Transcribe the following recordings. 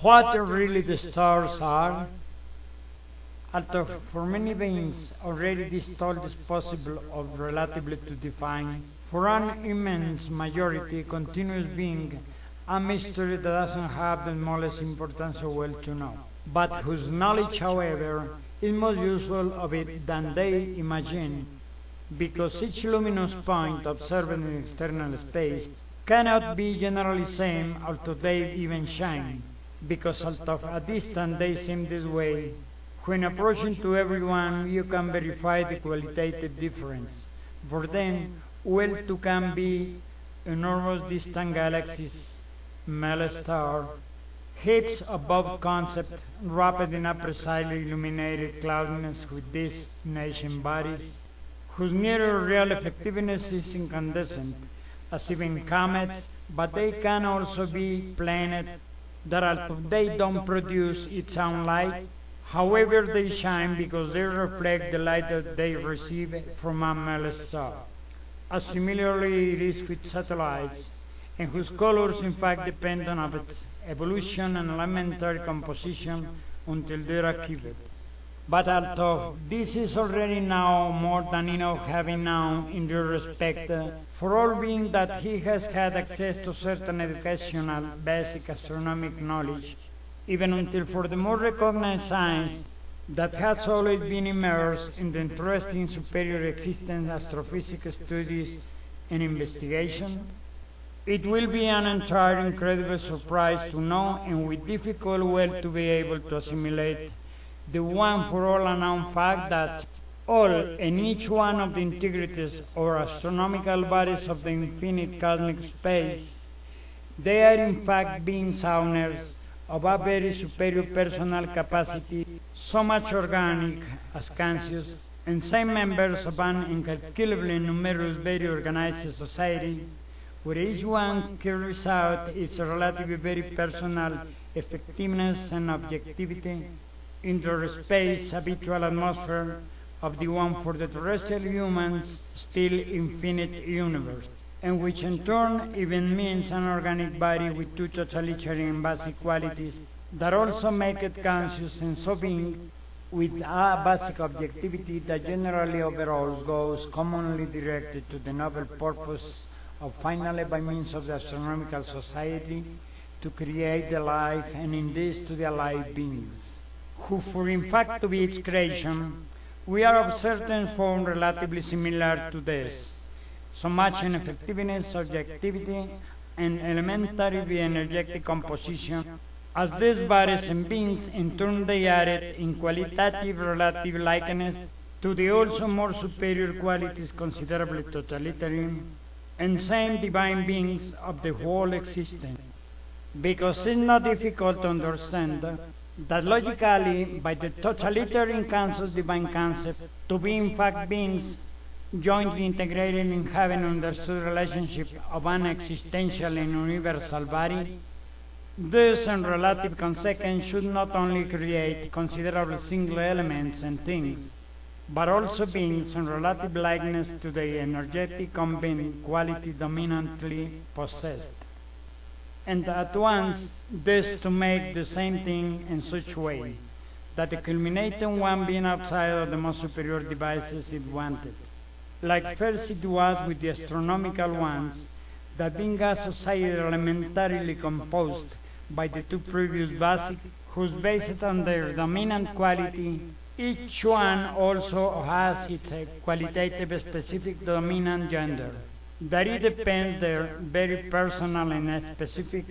What really the stars are? Although for many beings already this thought is possible of relatively to define, for an immense majority continues being a mystery that doesn't have the smallest importance or well to know, but whose knowledge, however, is more useful of it than they imagine, because each luminous point observed in external space cannot be generally same although they even shine, because although at distance they seem this way, when approaching to everyone you can verify the qualitative difference. For them, well too can be enormous distant galaxies, male star, heaps above concept, wrapped in a precisely illuminated cloudiness with these nascent bodies, whose nearer real effectiveness is incandescent, as even comets, but they can also be planets that although they don't produce its own light, however they shine because they reflect the light that they receive from a male star. As similarly it is with satellites, and whose colors in fact depend on its evolution and elementary composition until they are achieved. But although this is already now more than enough having known in due respect, for all being that he has had access to certain educational basic astronomic knowledge, even until for the more recognized science that has always been immersed in the interesting superior existence astrophysics studies and investigation, it will be an entire incredible surprise to know and with difficult will to be able to assimilate the one for all unknown fact that all and each one of the integrities or astronomical bodies of the infinite cosmic space, they are in fact beings owners of a very superior personal capacity, so much organic as conscious, and same members of an incalculably numerous very organized society, where each one carries out its relatively very personal effectiveness and objectivity in the space habitual atmosphere of the one for the terrestrial humans still infinite universe, and which in turn even means an organic body with two totalitarian basic qualities that also make it conscious and so being with a basic objectivity that generally overall goes commonly directed to the noble purpose of finally by means of the astronomical society to create the life and in this to the alive beings, who for in fact to be its creation, we are of certain form relatively similar to this, so much in effectiveness, objectivity, and elementary energetic composition, as these bodies and beings in turn they added in qualitative relative likeness to the also more superior qualities considerably totalitarian and same divine beings of the whole existence. Because it's not difficult to understand that logically, by the totalitarian conscious divine concept, to be in fact beings jointly integrated in having understood relationship of an existential and universal body, this and relative consequence should not only create considerable single elements and things, but also beings in relative likeness to the energetic combined quality dominantly possessed. And at once this to make the same thing in such way that the culminating one being outside of the most superior devices it wanted. Like first it was with the astronomical ones, that being a society elementarily composed by the two previous basic, whose based on their dominant quality, each one also has its qualitative specific dominant gender, that it depends their very personal and specific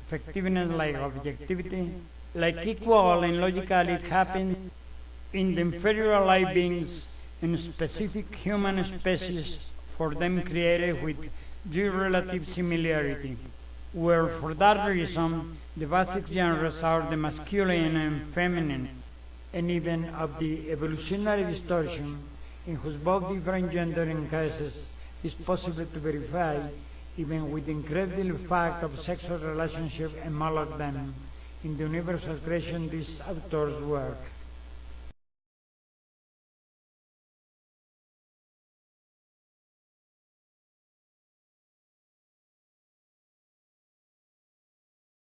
effectiveness like objectivity, like equal and logical it happens in the inferior life beings in specific human species for them created with due relative similarity, where for that reason the basic genres are the masculine and feminine, and even of the evolutionary distortion in whose both different gender and cases is possible to verify, even with the incredible fact of sexual relationship among them in the universal creation these authors work.